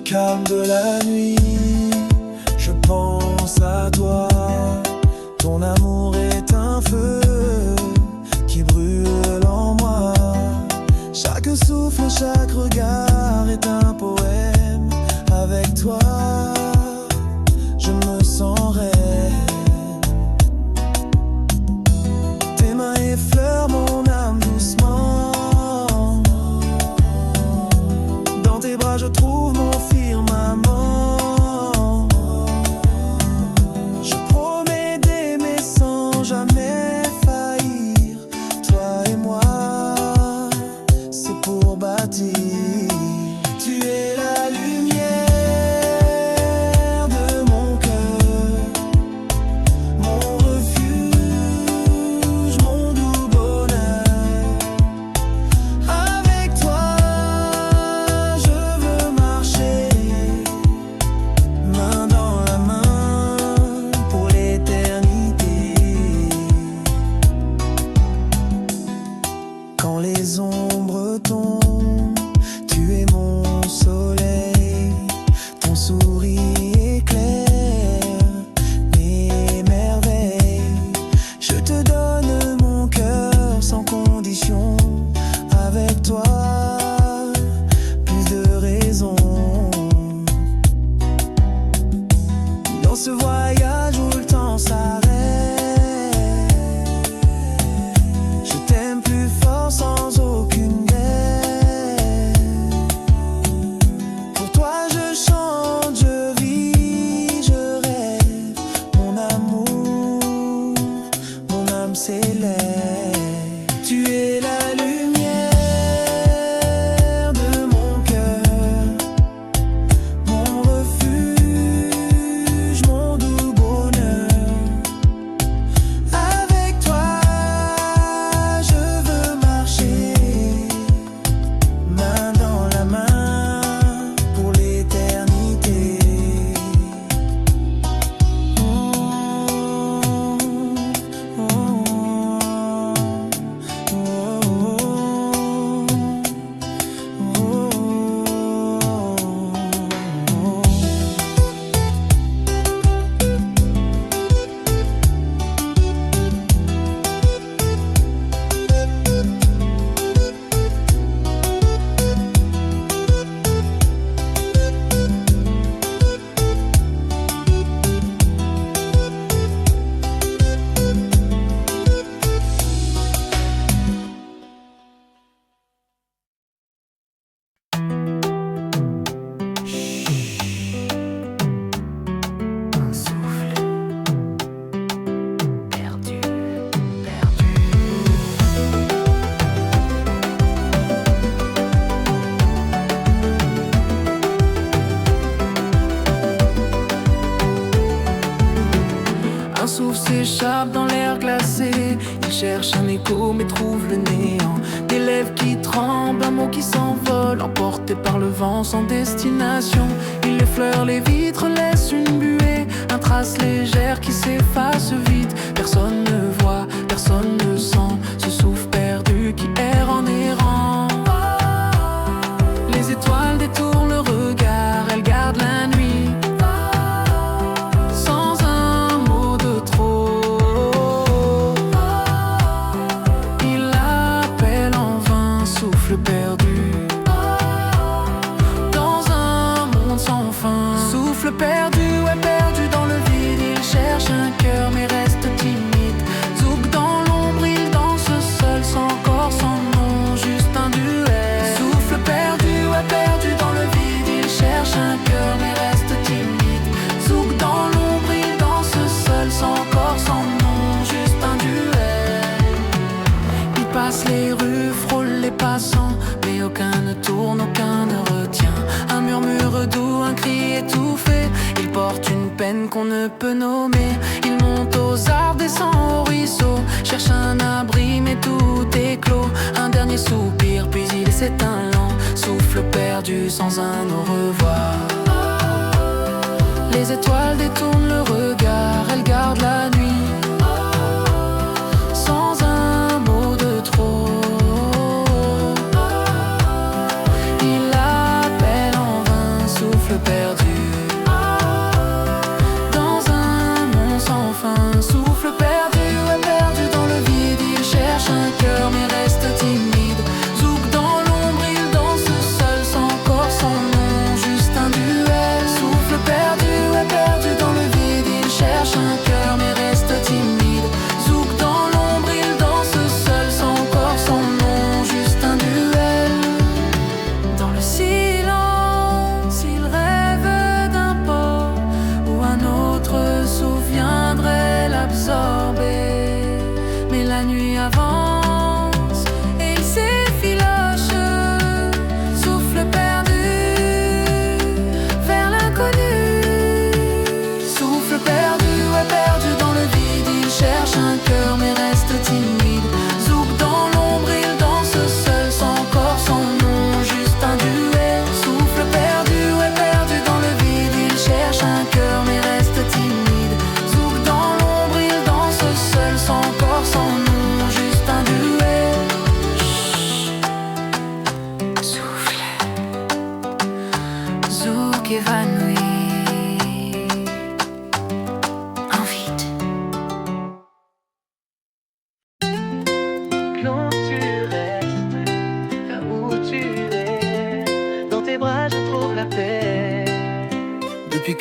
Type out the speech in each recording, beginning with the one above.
calme de la nuit, je pense à toi. Ton amour est un feu qui brûle en moi. Chaque souffle, chaque regard est un poème. Avec toi, je me sens reine. Tes mains effleurent mon âme doucement. Dans tes bras, je trouve mon firmament. Je promets d'aimer sans jamais faillir. Toi et moi, c'est pour bâtir. Tu es la lumière de mon cœur, mon refuge, mon doux bonheur. Avec toi, je veux marcher, main dans la main pour l'éternité. Quand les ombres tombent, tu es mon soleil, ton sourire éclaire mes merveilles. Je te donne mon cœur sans condition. Avec toi, plus de raison. Dans ce voyage où le temps s'arrête, je t'aime plus fort sans aucune dette. Pour toi je chante, je vis, je rêve. Mon amour, mon âme s'élève. Tu es la lumière de mon cœur, mon refuge, mon doux bonheur. Avec toi, je veux marcher, main dans la main pour l'éternité. Oh, oh, oh, oh, un souffle perdu, perdu. Un souffle s'échappe dans l'air glacé. Il cherche un écho mais trouve le néant. Des lèvres qui tremblent, un mot qui s'envole, emporté par le vent sans destination. Il effleure les vitres, laisse une buée, un trace légère qui s'efface vite. Personne ne voit, personne ne sent ce souffle perdu qui erre en errant. Les étoiles détournent le regard, elles gardent la nuit. Sans un mot de trop, il appelle en vain, souffle perdu. Dans un monde sans fin, souffle perdu, ouais, perdu dans le vide. Il cherche un cœur mais reste timide. Zouk dans l'ombre, il danse seul, sans corps, sans nom, juste un duel. Souffle perdu, ouais, perdu dans le vide. Il cherche un cœur mais reste timide. Zouk dans l'ombre, il danse seul, sans corps, sans nom, juste un duel. Il passe les rues, frôle les passants, mais aucun ne tourne, aucun ne retient. Un murmure doux, un cri étouffé. Il porte une peine qu'on ne peut nommer. Il monte aux arbres, descend au ruisseau, cherche un abri mais tout est clos. Un dernier soupir puis il s'éteint lent. Souffle perdu sans un au revoir. Les étoiles détournent le regard, elles gardent la nuit. Sans un mot de trop, il appelle en vain, souffle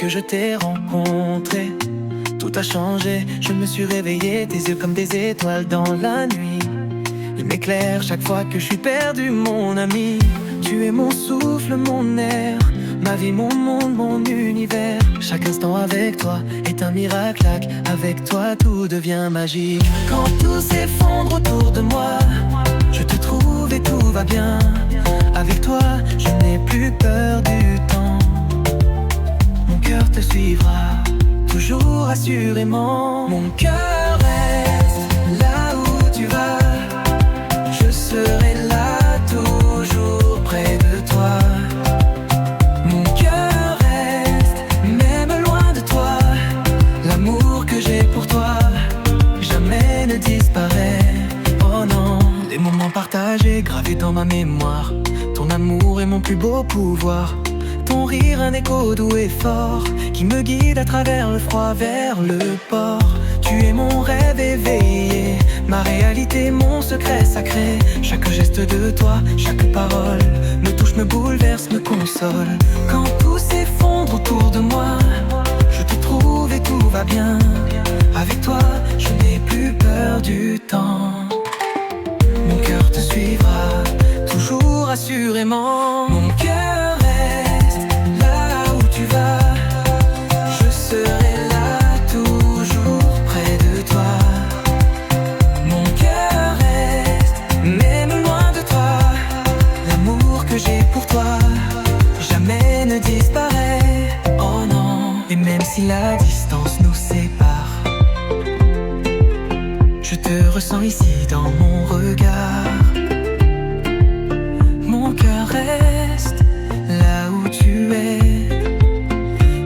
que je t'ai rencontré, tout a changé, je me suis réveillé, tes yeux comme des étoiles dans la nuit. Ils m'éclairent chaque fois que je suis perdu, mon ami. Tu es mon souffle, mon air, ma vie, mon monde, mon univers. Chaque instant avec toi est un miracle, avec toi tout devient magique. Quand tout s'effondre autour de moi, je te trouve et tout va bien. Avec toi, je n'ai plus peur du temps. Mon cœur te suivra, toujours assurément. Mon cœur reste là où tu vas, je serai là toujours près de toi. Mon cœur reste, même loin de toi. L'amour que j'ai pour toi jamais ne disparaît. Oh non, les moments partagés gravés dans ma mémoire. Ton amour est mon plus beau pouvoir. Ton rire un écho doux et fort qui me guide à travers le froid vers le port. Tu es mon rêve éveillé, ma réalité, mon secret sacré. Chaque geste de toi, chaque parole me touche, me bouleverse, me console. Quand tout s'effondre autour de moi, je te trouve et tout va bien. Avec toi, je n'ai plus peur du temps. Mon cœur te suivra, toujours assurément. Mon cœur reste là où tu vas, je serai là toujours près de toi. Mon cœur reste, même loin de toi. L'amour que j'ai pour toi jamais ne disparaît. Oh non, et même si la distance nous sépare, je te ressens ici dans mon regard. Mon cœur reste là où tu es,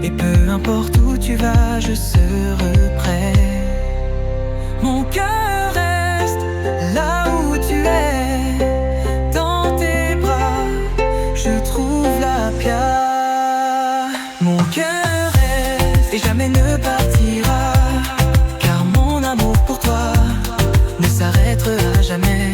et peu importe où tu vas, je serai prêt. Mon cœur reste là où tu es, dans tes bras, je trouve la paix. Mon cœur reste et jamais ne partira, car mon amour pour toi ne s'arrêtera jamais.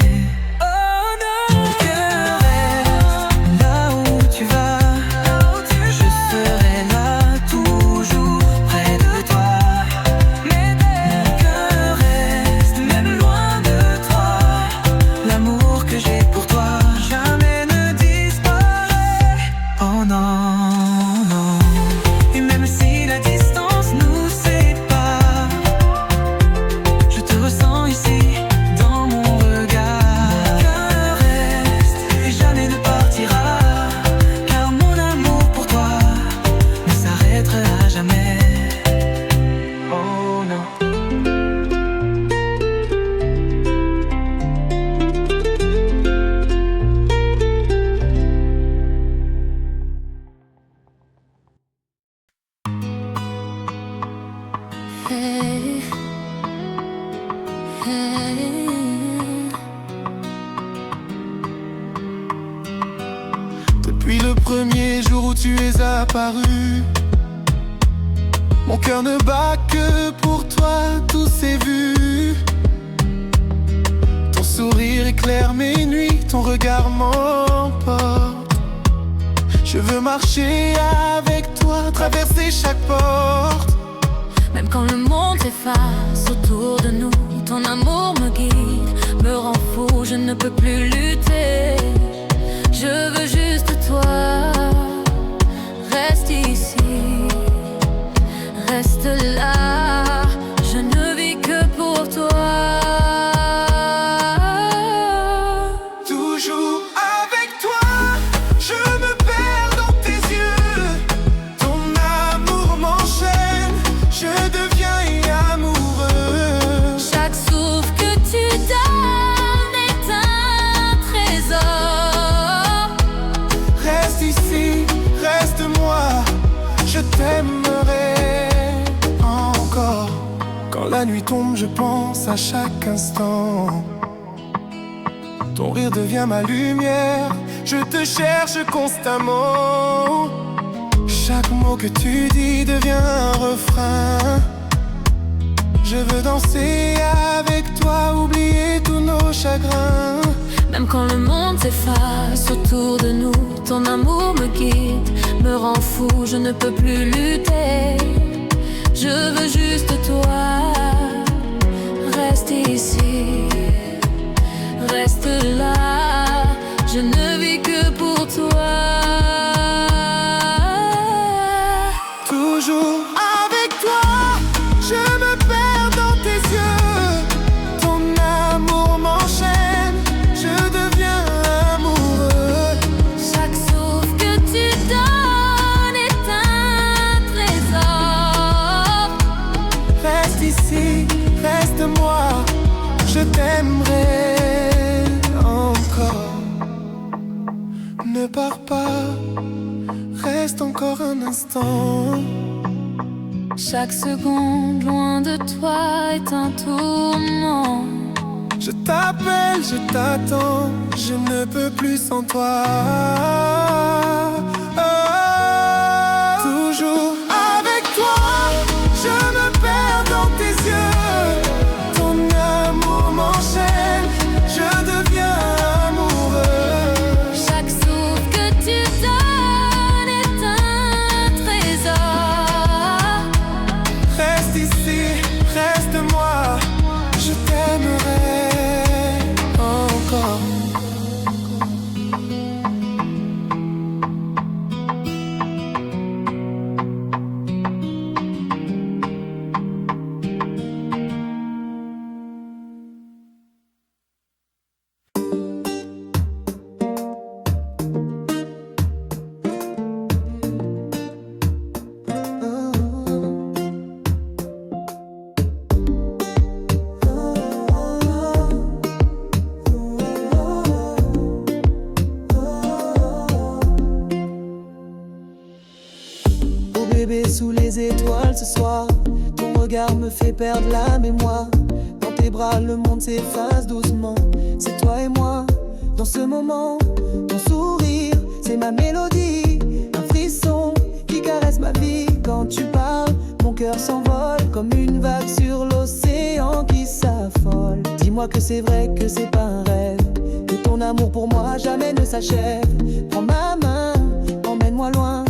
Depuis le premier jour où tu es apparu, mon cœur ne bat que pour toi, tout s'est vu. Ton sourire éclaire mes nuits, ton regard m'emporte. Je veux marcher avec toi, traverser chaque porte. Même quand le monde s'efface autour de nous, ton amour me guide, me rend fou, je ne peux plus lutter. Je veux juste toi, reste ici, reste là, je ne vis que pour toi. Toujours avec toi, je me perds dans tes yeux. Ton amour m'enchaîne, je deviens amoureux. Chaque souffle que tu donnes est un trésor. Reste ici, reste-moi, je t'aimerai encore. Quand la nuit tombe, je pense à chaque instant. Ton rire devient ma lumière, je te cherche constamment. Chaque mot que tu dis devient un refrain. Je veux danser avec toi, oublier tous nos chagrins. Même Même quand le monde s'efface autour de nous, ton amour me guide, me rend fou, je ne peux plus lutter. Je veux juste toi, reste ici, reste là, je ne vis que pour toi. Toujours avec toi, je me perds dans tes yeux. Ton amour m'enchaîne, je deviens amoureux. Chaque souffle que tu donnes est un trésor. Reste ici, reste-moi, je t'aimerai encore. Ne pars pas, reste encore un instant. Chaque seconde loin de toi est un tourment. Je t'appelle, je t'attends, je ne peux plus sans toi. Oh, toujours avec toi, je me perds dans tes yeux. Ton amour m'enchaîne, je deviens amoureux. Chaque souffle que tu donnes est un trésor. Reste ici, reste-moi, je t'aimerai encore. Oh bébé, sous les étoiles ce soir, ton regard me fait perdre la mémoire. Dans tes bras le monde s'efface doucement. C'est toi et moi, dans ce moment. Ton sourire, c'est ma mélodie. Un frisson qui caresse ma vie. Quand tu parles, mon cœur s'envole comme une vague sur l'océan qui s'affole. Dis-moi que c'est vrai, que c'est pas un rêve, que ton amour pour moi jamais ne s'achève. Prends ma main, emmène-moi loin,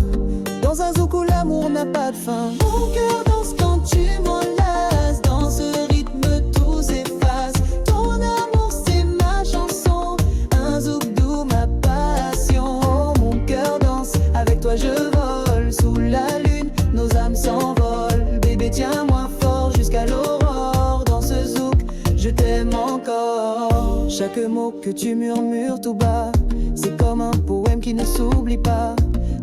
dans un zouk où l'amour n'a pas de fin. Mon cœur danse quand tu m'enlaces, dans ce rythme tout s'efface. Ton amour c'est ma chanson, un zouk doux ma passion. Oh, mon cœur danse, avec toi je vole, sous la lune nos âmes s'envolent. Bébé tiens-moi fort jusqu'à l'aurore, dans ce zouk je t'aime encore. Chaque mot que tu murmures tout bas, c'est comme un poème qui ne s'oublie pas.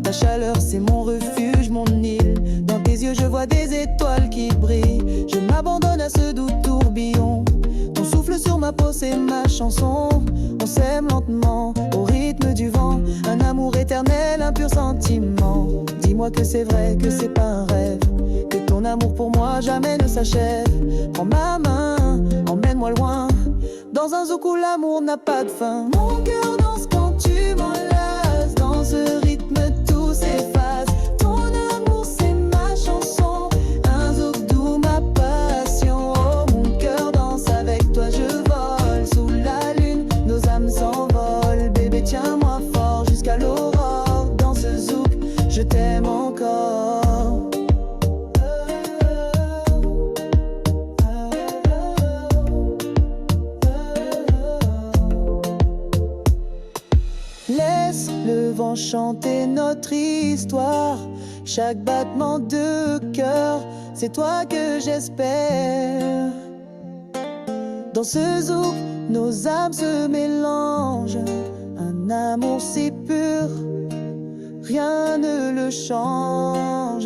Ta chaleur c'est mon refuge, mon île. Dans tes yeux je vois des étoiles qui brillent. Je m'abandonne à ce doux tourbillon. Ton souffle sur ma peau c'est ma chanson. On s'aime lentement au rythme du vent. Un amour éternel, un pur sentiment. Dis-moi que c'est vrai, que c'est pas un rêve, que ton amour pour moi jamais ne s'achève. Prends ma main, emmène-moi loin, dans un zouk où l'amour n'a pas de fin. Mon cœur danse quand tu m'enlaces, dans ce rythme tout s'efface. Ton amour c'est ma chanson, un zouk doux ma passion. Oh, mon cœur danse, avec toi je vole, sous la lune nos âmes s'envolent. Bébé tiens-moi fort jusqu'à l'aurore, dans ce zouk je t'aime encore. Laisse le vent chanter notre histoire. Chaque battement de cœur, c'est toi que j'espère. Dans ce zouk, nos âmes se mélangent. Un amour si pur, rien ne le change.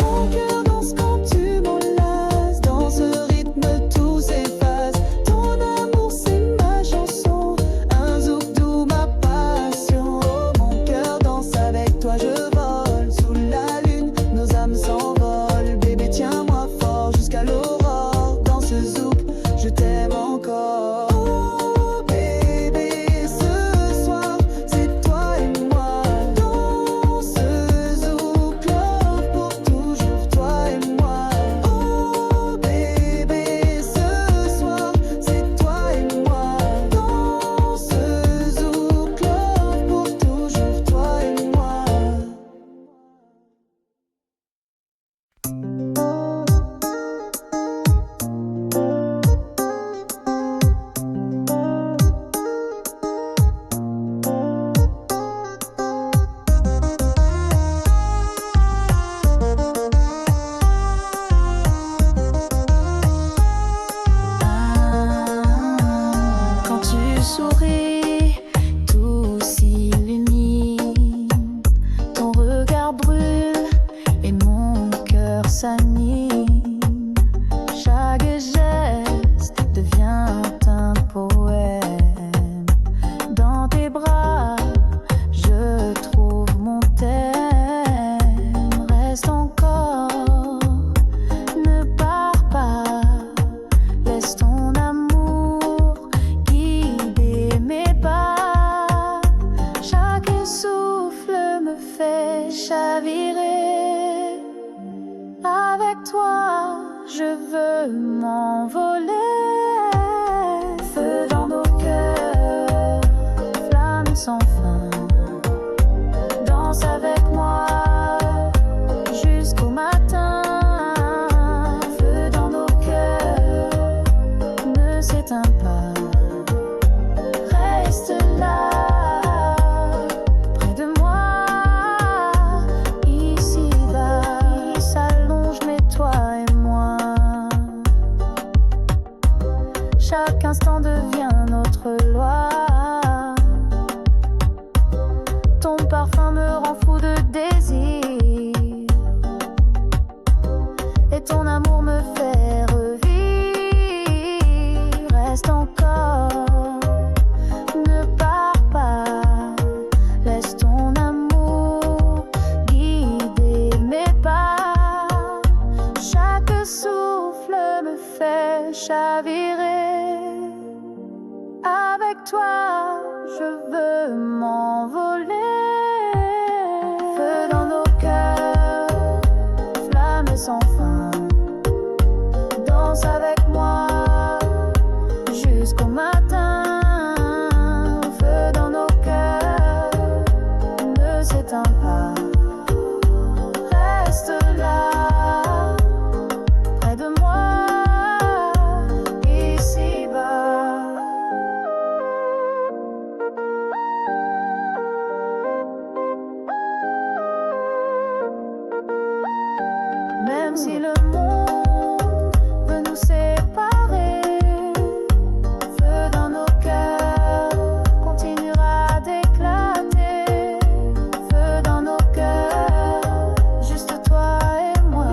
Mon cœur danse quand tu m'enlaces, dans ce rythme tout s'efface. Ton amour c'est ma chanson, un zouk doux ma passion. Oh, mon cœur danse, avec toi je vole, sous la lune nos âmes s'envolent. Bébé tiens-moi fort jusqu'à l'aurore, dans ce zouk je t'aime encore. Oh bébé, ce soir c'est toi et moi, dans ce zouk là. je veux m'envoler. Feu dans nos cœurs, flamme sans fin. Danse avec moi jusqu'au matin. Feu dans nos cœurs, ne s'éteins pas. Reste là, près de moi. Ici-bas, il s'allonge, mais toi et moi. Chaque instant devient notre loi. Ton parfum me rend fou de désir, et ton amour me fait revivre. Reste encore, ne pars pas, laisse ton amour guider mes pas. Chaque souffle me fait chavirer. Avec toi, je veux m'envoler. Feu dans nos cœurs, flamme sans fin. Danse avec moi jusqu'au matin. Feu dans nos cœurs, ne s'éteins pas. Reste là, près de moi, ici-bas. Même si le monde veut nous séparer, feu dans nos cœurs continuera d'éclater. Feu dans nos cœurs, juste toi et moi.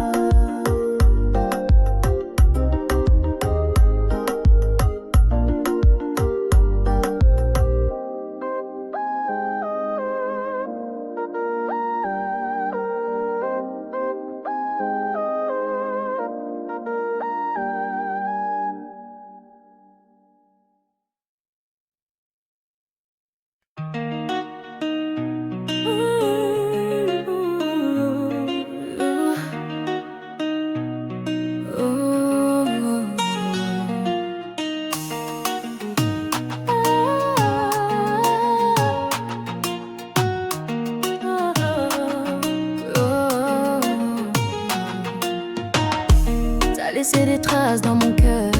T'as laissé des traces dans mon cœur,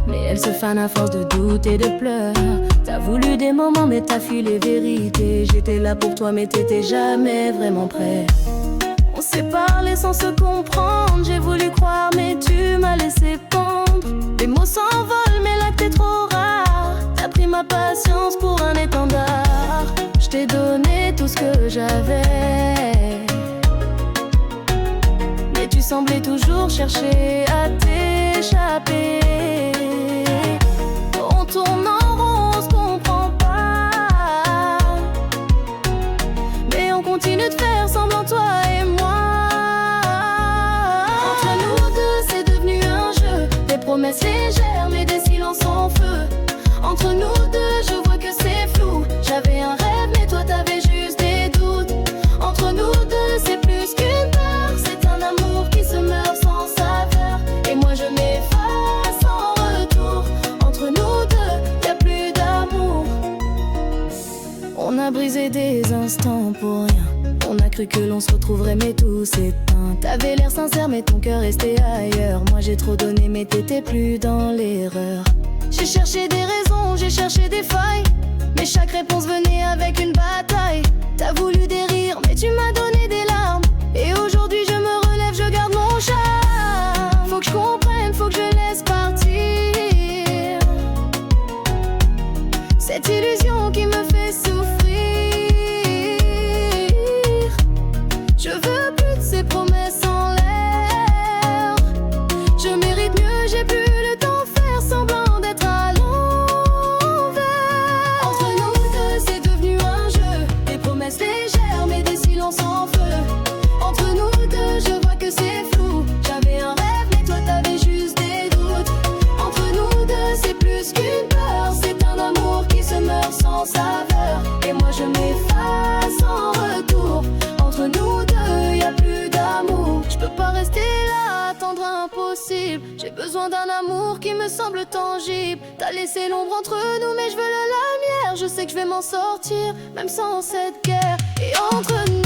mais elles se fanent à force de doutes et de pleurs. T'as voulu des moments mais t'as fui les vérités. J'étais là pour toi mais t'étais jamais vraiment prêt. On s'est parlé sans se comprendre. J'ai voulu croire mais tu m'as laissé pendre. Les mots s'envolent mais l'acte est trop rare. T'as pris ma patience pour un étendard. Je t'ai donné tout ce que j'avais, mais tu semblais toujours chercher à t'échapper. On tourne en rond, on se comprend pas, mais on continue de faire semblant toi et moi. Entre nous deux c'est devenu un jeu, des promesses légères mais des silences sans feu. Entre nous deux je vois que c'est flou. J'avais un rêve mais toi t'avais juste des doutes. Entre nous deux c'est plus qu'une peur, c'est un amour qui se meurt sans saveur. Et moi je m'efface en retour. Entre nous deux y'a plus d'amour. On a brisé des instants pour rien. On a cru que l'on se retrouverait mais tout s'éteint. T'avais l'air sincère mais ton cœur restait ailleurs. Moi j'ai trop donné mais t'étais plus dans l'erreur. J'ai cherché des raisons, j'ai cherché des failles, mais chaque réponse venait avec une bataille. T'as voulu des rires mais tu m'as donné des larmes. Et aujourd'hui je me relève, je garde mon charme. Faut que je comprenne, faut que je laisse partir cette illusion qui me fait souffrir. Je veux plus de ces promesses en l'air. Je mérite mieux, j'ai plus le temps de faire semblant d'être à l'envers. Entre nous deux c'est devenu un jeu, des promesses légères mais des silences sans feu. Entre nous deux sensible. J'ai besoin d'un amour qui me semble tangible. T'as laissé l'ombre entre nous mais je veux la lumière. Je sais que je vais m'en sortir même sans cette guerre. Et entre nous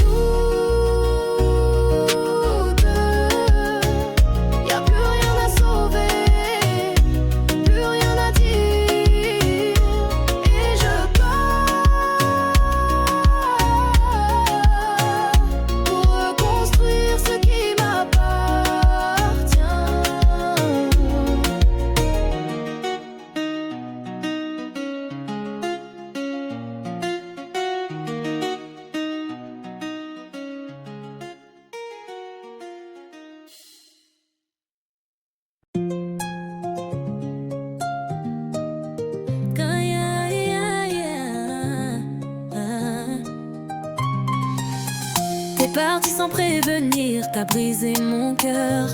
parti sans prévenir, t'as brisé mon cœur.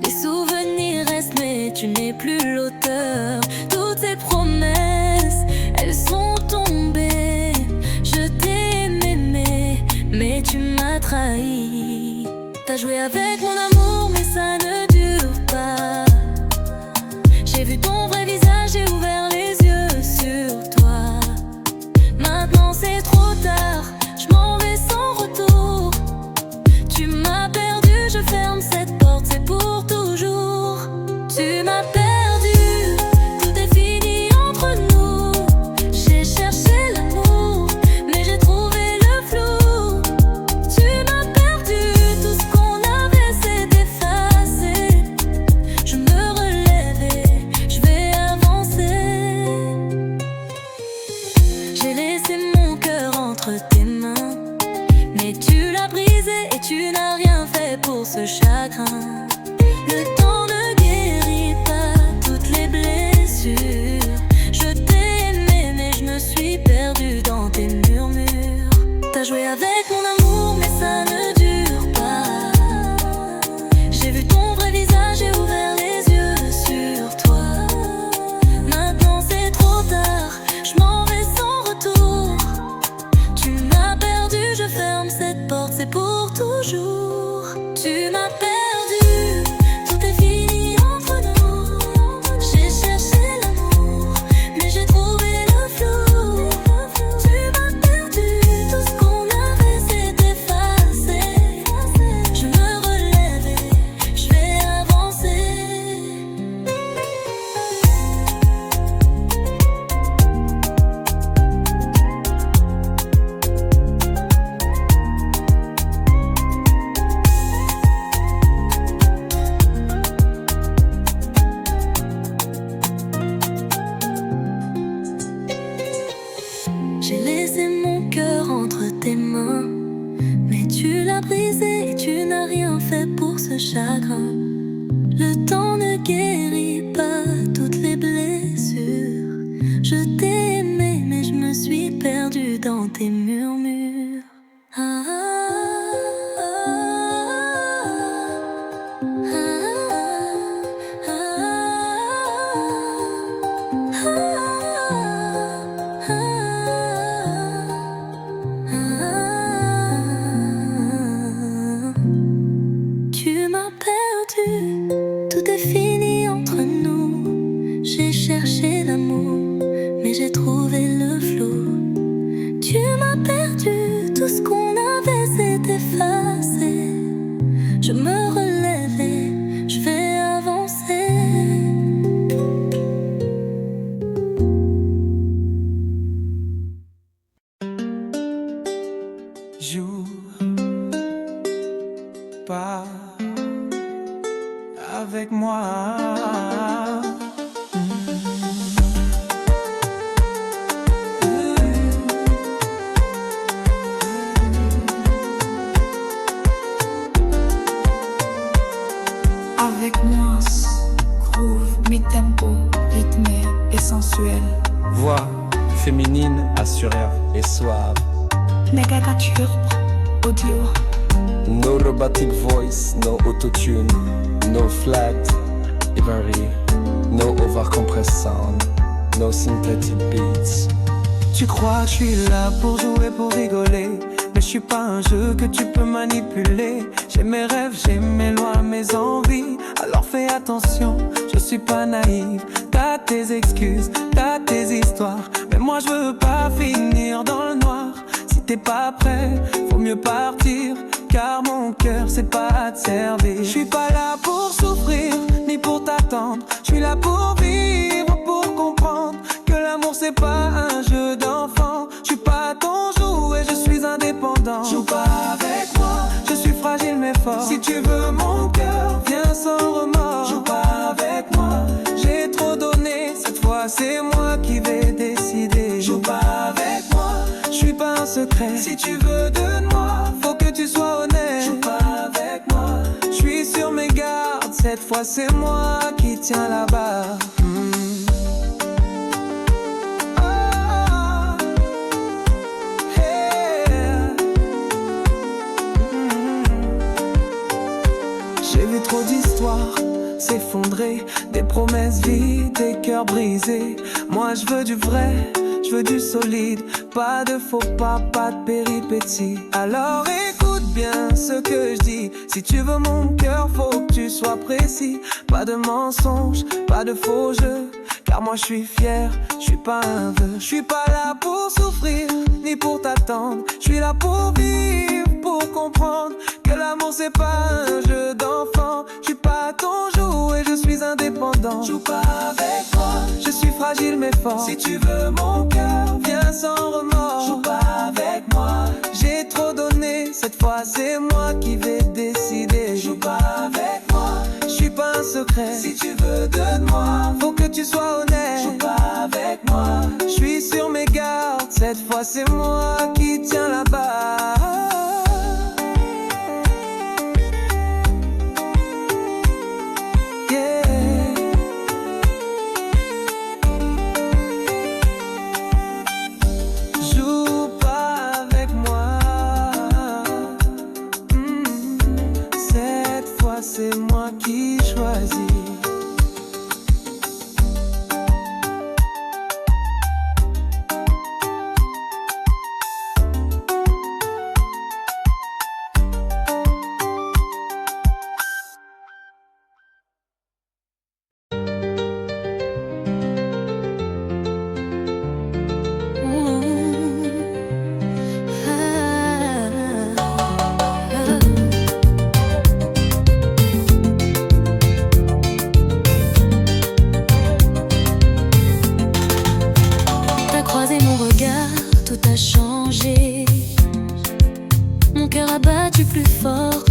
Les souvenirs restent mais tu n'es plus l'auteur. Toutes ces promesses, elles sont tombées. Je t'ai aimé mais tu m'as trahi. T'as joué avec mon amour mais ça ne dure pas. J'ai vu ton vrai visage, j'ai ouvert les yeux sur toi. Maintenant c'est trop tard, je m'en vais sans retour. Tu m'as perdu, je ferme cette porte, c'est pour toujours. Tu m'as perdu, tout est fini entre nous. J'ai cherché l'amour, mais j'ai trouvé le flou. Tu m'as perdu, tout ce qu'on avait s'est effacé. Je me relève et je vais avancer. J'ai laissé mon cœur entre tes mains, mais tu l'as brisé et tu n'as rien fait pour ce chagrin. Le temps ne guérit pas toutes les blessures. Je t'ai aimé mais je me suis perdue dans tes murmures. T'as joué avec mon amour mais ça ne dure pas. J'ai vu ton vrai visage, j'ai ouvert les yeux sur toi. Maintenant c'est trop tard, je m'en vais sans retour. Tu m'as perdu, je ferme cette porte, c'est pour toujours. Tu m'as perdu, tout est fini entre nous. J'ai cherché l'amour, mais j'ai trouvé le flou. Tu m'as perdu, tout ce qu'on avait s'est effacé. Je me relève et je vais avancer. J'ai laissé mon cœur entre tes mains, mais tu l'as brisé et tu n'as rien fait pour ce chagrin. Le temps ne guérit pas toutes les blessures. Je t'ai aimé mais je me suis perdue dans tes murmures. Ah, ah, ah, ah, Tu m'as perdu, tout est fini entre nous. J'ai cherché l'amour, mais j'ai trouvé le flou. Tu m'as perdu, tout ce qu'on avait s'est effacé. Je me relève et je vais avancer. Joue pas avec moi. Avec moi, groove, mi-tempo, rythmé et sensuel. Voix féminine assurée et suave. Méga turbo, audio. No robotic voice, no autotune, no flat, ivory, no overcompressed sound, no synthetic beats. Tu crois que je suis là pour jouer, pour rigoler, mais je suis pas un jeu que tu peux manipuler. J'ai mes rêves, j'ai mes lois, mes envies, alors Alors fais attention, je suis pas naïve. T'as tes excuses, t'as tes histoires, mais moi je veux pas finir dans le noir. Si t'es pas prêt, faut mieux partir, car mon cœur sait pas te servir. Je suis pas là pour souffrir, ni pour t'attendre. Je suis là pour vivre, pour comprendre que l'amour c'est pas un jeu d'enfant. Je suis pas ton jouet, je suis indépendant. Joue pas avec moi, je suis fragile mais fort. Si tu veux mon cœur, viens sans remords. Joue pas avec moi, j'ai trop donné. Cette fois c'est moi qui vais décider. Joue pas avec moi, je suis pas un secret. Si tu veux de moi, faut que tu sois honnête. Joue pas avec moi, je suis sur mes gardes. Cette fois c'est moi qui tiens la barre. J'ai vu trop d'histoires s'effondrer, des promesses vides, des cœurs brisés. Moi je veux du vrai, je veux du solide, pas de faux pas, pas de péripéties. Alors écoute bien ce que je dis. Si tu veux mon cœur, faut que tu sois précis. Pas de mensonges, pas de faux jeux, car moi je suis fier, je suis pas un vœu. Je suis pas là pour souffrir, ni pour t'attendre. Je suis là pour vivre, pour comprendre que l'amour c'est pas un jeu d'enfant. Je suis pas ton jouet, je suis indépendant. Joue pas avec moi, je suis fragile mais fort. Si tu veux mon cœur, viens sans remords. Joue pas avec moi, j'ai trop donné. Cette fois c'est moi qui vais décider. Joue pas avec moi, je suis pas un secret. Si tu veux de moi, faut que tu sois honnête. Joue pas avec moi, je suis sur mes gardes. Cette fois c'est moi qui tiens la barre. C'est moi qui choisis.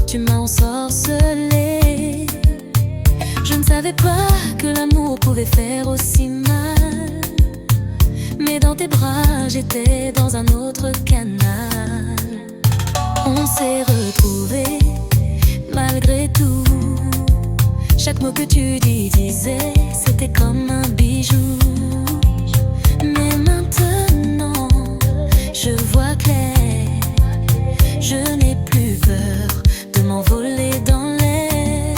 Tu m'as ensorcelé. Je ne savais pas que l'amour pouvait faire aussi mal. Mais dans tes bras, j'étais dans un autre canal. On s'est retrouvés malgré tout. Chaque mot que tu disais, c'était comme un bijou. Mais maintenant, je vois clair. Je n'ai plus peur de m'envoler dans l'air.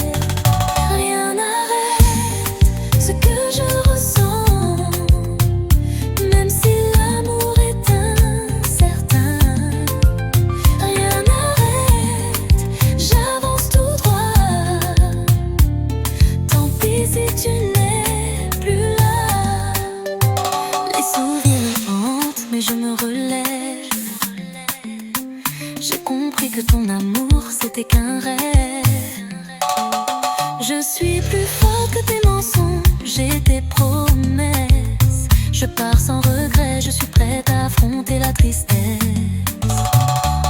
Rien n'arrête ce que je ressens, même si l'amour est incertain. Rien n'arrête, j'avance tout droit. Tant pis si tu n'es plus là. Les souvenirs hantent, mais je me relève. J'ai compris que ton amour c'était qu'un rêve. Je suis plus forte que tes mensonges et tes promesses. Je pars sans regret, je suis prête à affronter la tristesse.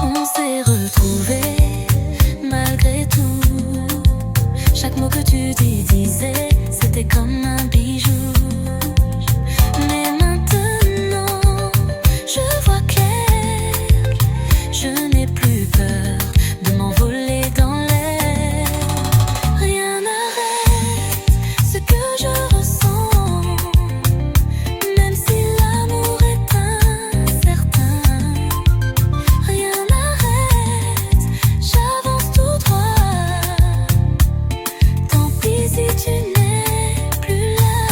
On s'est retrouvés malgré tout. Chaque mot que tu disais, c'était comme un bijou. Mais maintenant, je vois clair. Je n'ai plus peur de m'envoler dans l'air. Rien n'arrête ce que je ressens, même si l'amour est incertain. Rien n'arrête, j'avance tout droit. Tant pis si tu n'es plus là.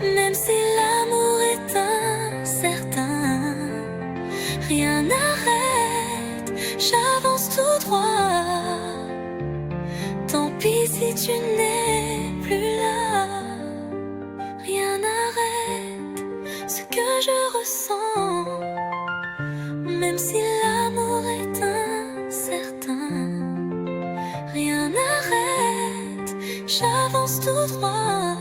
Même si l'amour est incertain, rien n'arrête, j'avance tout droit. Tant pis si tu n'es plus là. Rien n'arrête ce que je ressens. Même si l'amour est incertain, rien n'arrête, j'avance tout droit.